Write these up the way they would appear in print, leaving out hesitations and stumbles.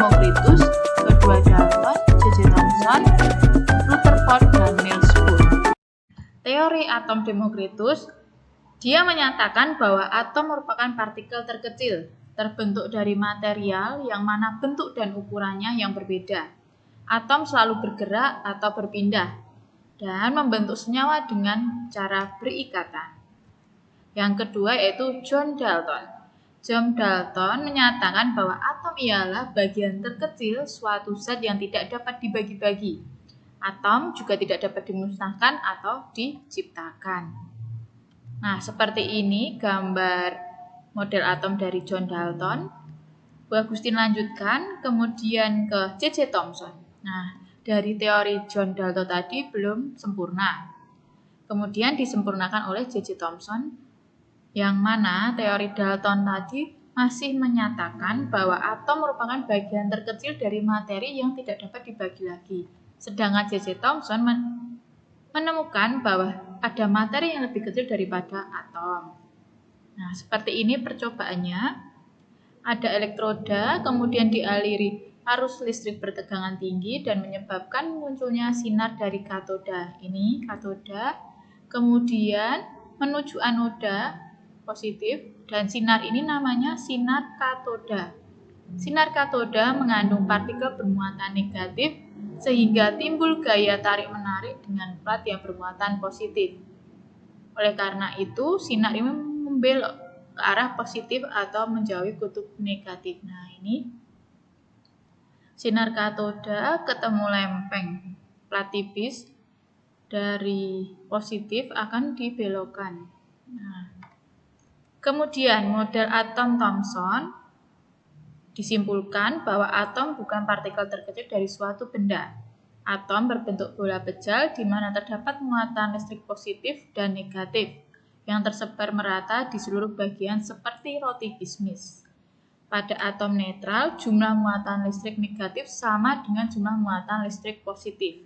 Democritus, kedua Dalton, J.J. Thomson, Rutherford, dan Niels Bohr. Teori atom Democritus, dia menyatakan bahwa atom merupakan partikel terkecil, terbentuk dari material yang mana bentuk dan ukurannya yang berbeda. Atom selalu bergerak atau berpindah, dan membentuk senyawa dengan cara berikatan. Yang kedua yaitu John Dalton. John Dalton menyatakan bahwa atom ialah bagian terkecil suatu zat yang tidak dapat dibagi-bagi. Atom juga tidak dapat dimusnahkan atau diciptakan. Nah, seperti ini gambar model atom dari John Dalton. Bu Agustin lanjutkan, kemudian ke J.J. Thomson. Nah, dari teori John Dalton tadi belum sempurna. Kemudian disempurnakan oleh J.J. Thomson, yang mana teori Dalton tadi masih menyatakan bahwa atom merupakan bagian terkecil dari materi yang tidak dapat dibagi lagi. Sedangkan J.J. Thomson menemukan bahwa ada materi yang lebih kecil daripada atom. Nah, seperti ini percobaannya. Ada elektroda, kemudian dialiri arus listrik bertegangan tinggi dan menyebabkan munculnya sinar dari katoda. Ini katoda, kemudian menuju anoda positif, dan sinar ini namanya sinar katoda. Sinar katoda mengandung partikel bermuatan negatif sehingga timbul gaya tarik-menarik dengan plat yang bermuatan positif. Oleh karena itu, sinar ini membelok ke arah positif atau menjauhi kutub negatif. Nah, ini sinar katoda ketemu lempeng plat tipis dari positif akan dibelokkan. Nah, kemudian model atom Thomson disimpulkan bahwa atom bukan partikel terkecil dari suatu benda. Atom berbentuk bola pejal di mana terdapat muatan listrik positif dan negatif yang tersebar merata di seluruh bagian seperti roti bismis. Pada atom netral, jumlah muatan listrik negatif sama dengan jumlah muatan listrik positif.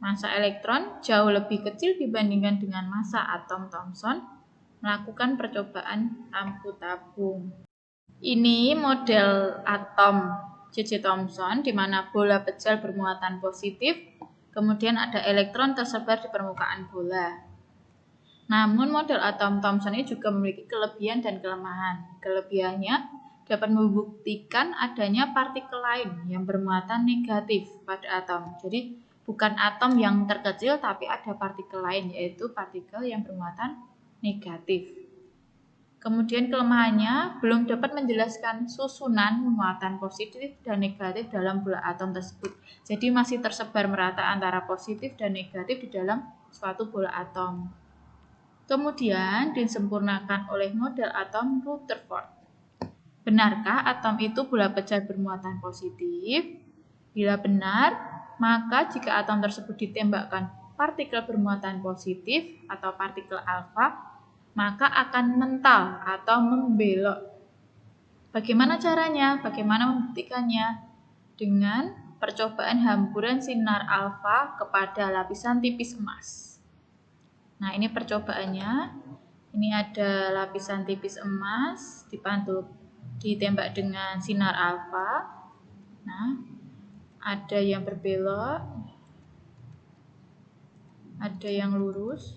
Massa elektron jauh lebih kecil dibandingkan dengan massa atom Thomson. Melakukan percobaan lampu tabung. Ini model atom J.J. Thomson di mana bola pejal bermuatan positif, kemudian ada elektron tersebar di permukaan bola. Namun model atom Thomson ini juga memiliki kelebihan dan kelemahan. Kelebihannya dapat membuktikan adanya partikel lain yang bermuatan negatif pada atom. Jadi bukan atom yang terkecil tapi ada partikel lain, yaitu partikel yang bermuatan negatif. Kemudian kelemahannya belum dapat menjelaskan susunan muatan positif dan negatif dalam bola atom tersebut. Jadi masih tersebar merata antara positif dan negatif di dalam suatu bola atom. Kemudian disempurnakan oleh model atom Rutherford. Benarkah atom itu bola pejal bermuatan positif? Bila benar, maka jika atom tersebut ditembakkan partikel bermuatan positif atau partikel alfa, maka akan mental atau membelok. Bagaimana caranya? Bagaimana membuktikannya? Dengan percobaan hamburan sinar alfa kepada lapisan tipis emas. Nah, ini percobaannya. Ini ada lapisan tipis emas ditembak dengan sinar alfa. Nah, ada yang berbelok, ada yang lurus.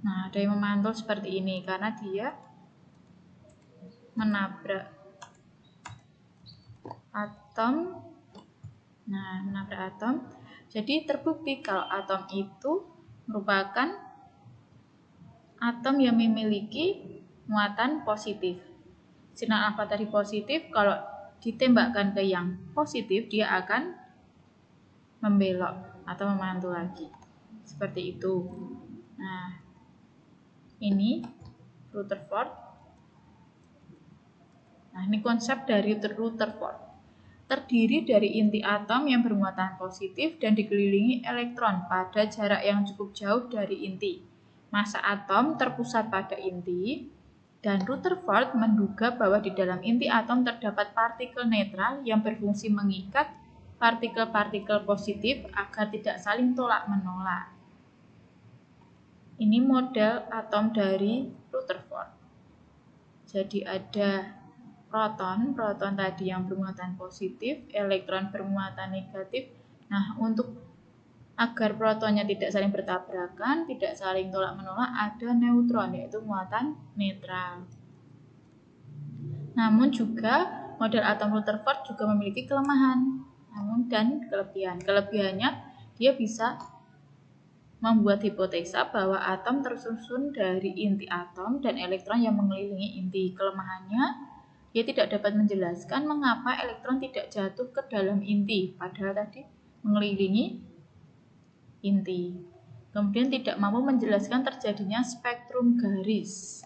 Nah, ada yang memantul seperti ini karena dia menabrak atom. Nah, menabrak atom. Jadi terbukti kalau atom itu merupakan atom yang memiliki muatan positif. Sinar alfa tadi positif, kalau ditembakkan ke yang positif dia akan membelok atau memantul lagi. Seperti itu. Nah, ini Rutherford. Nah, ini konsep dari Rutherford. Terdiri dari inti atom yang bermuatan positif dan dikelilingi elektron pada jarak yang cukup jauh dari inti. Massa atom terpusat pada inti, dan Rutherford menduga bahwa di dalam inti atom terdapat partikel netral yang berfungsi mengikat partikel-partikel positif agar tidak saling tolak-menolak. Ini model atom dari Rutherford. Jadi ada proton tadi yang bermuatan positif, elektron bermuatan negatif. Nah, untuk agar protonnya tidak saling bertabrakan, tidak saling tolak-menolak, ada neutron, yaitu muatan netral. Namun juga model atom Rutherford juga memiliki kelemahan dan kelebihan. Kelebihannya, dia bisa membuat hipotesa bahwa atom tersusun dari inti atom dan elektron yang mengelilingi inti. Kelemahannya, dia tidak dapat menjelaskan mengapa elektron tidak jatuh ke dalam inti, padahal tadi mengelilingi inti. Kemudian tidak mampu menjelaskan terjadinya spektrum garis.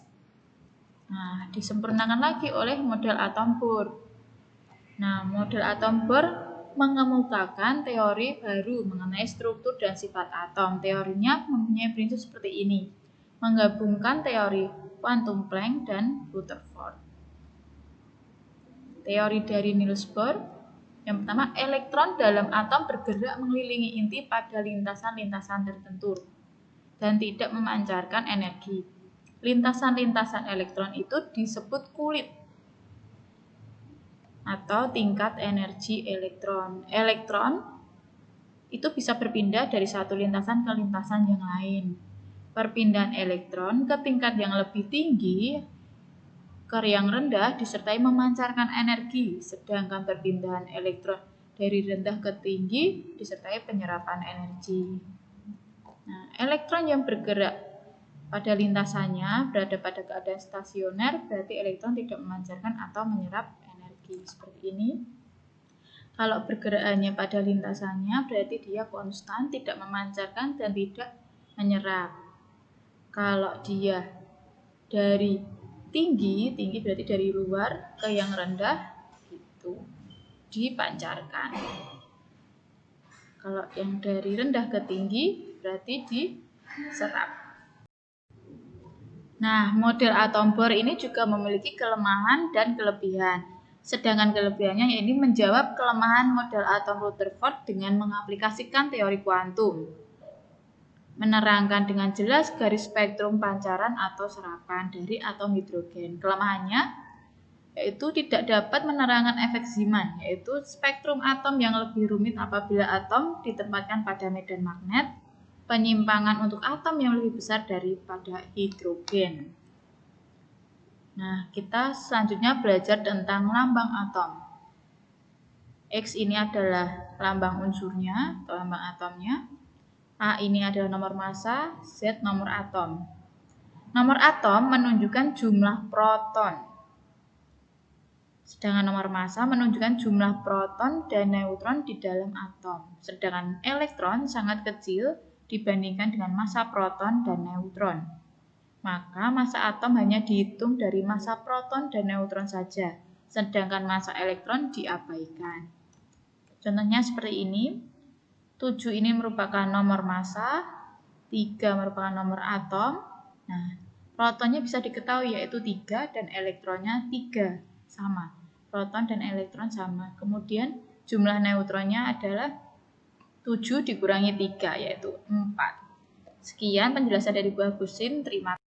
Nah, disempurnakan lagi oleh model atom Bohr. Nah, model atom Bohr mengemukakan teori baru mengenai struktur dan sifat atom. Teorinya mempunyai prinsip seperti ini, menggabungkan teori quantum Planck dan Rutherford. Teori dari Niels Bohr, yang pertama, elektron dalam atom bergerak mengelilingi inti pada lintasan-lintasan tertentu dan tidak memancarkan energi. Lintasan-lintasan elektron itu disebut kulit atau tingkat energi elektron. Elektron itu bisa berpindah dari satu lintasan ke lintasan yang lain. Perpindahan elektron ke tingkat yang lebih tinggi ke yang rendah disertai memancarkan energi, sedangkan perpindahan elektron dari rendah ke tinggi disertai penyerapan energi. Nah, elektron yang bergerak pada lintasannya berada pada keadaan stasioner, berarti elektron tidak memancarkan atau menyerap energi. Seperti ini. Kalau pergerakannya pada lintasannya, berarti dia konstan, tidak memancarkan dan tidak menyerap. Kalau dia dari tinggi berarti dari luar ke yang rendah itu dipancarkan. Kalau yang dari rendah ke tinggi berarti diserap. Nah, model atom Bohr ini juga memiliki kelemahan dan kelebihan. Sedangkan kelebihannya yaitu menjawab kelemahan model atom Rutherford dengan mengaplikasikan teori kuantum. Menerangkan dengan jelas garis spektrum pancaran atau serapan dari atom hidrogen. Kelemahannya yaitu tidak dapat menerangkan efek Zeeman, yaitu spektrum atom yang lebih rumit apabila atom ditempatkan pada medan magnet, penyimpangan untuk atom yang lebih besar daripada hidrogen. Nah, kita selanjutnya belajar tentang lambang atom. X ini adalah lambang unsurnya atau lambang atomnya. A ini adalah nomor massa, Z nomor atom. Nomor atom menunjukkan jumlah proton. Sedangkan nomor massa menunjukkan jumlah proton dan neutron di dalam atom. Sedangkan elektron sangat kecil dibandingkan dengan massa proton dan neutron. Maka massa atom hanya dihitung dari massa proton dan neutron saja, sedangkan massa elektron diabaikan. Contohnya seperti ini. 7 ini merupakan nomor massa, 3 merupakan nomor atom. Nah, protonnya bisa diketahui yaitu 3 dan elektronnya 3, sama. Proton dan elektron sama. Kemudian jumlah neutronnya adalah 7 dikurangi 3 yaitu 4. Sekian penjelasan dari Bu Agustin. Terima kasih.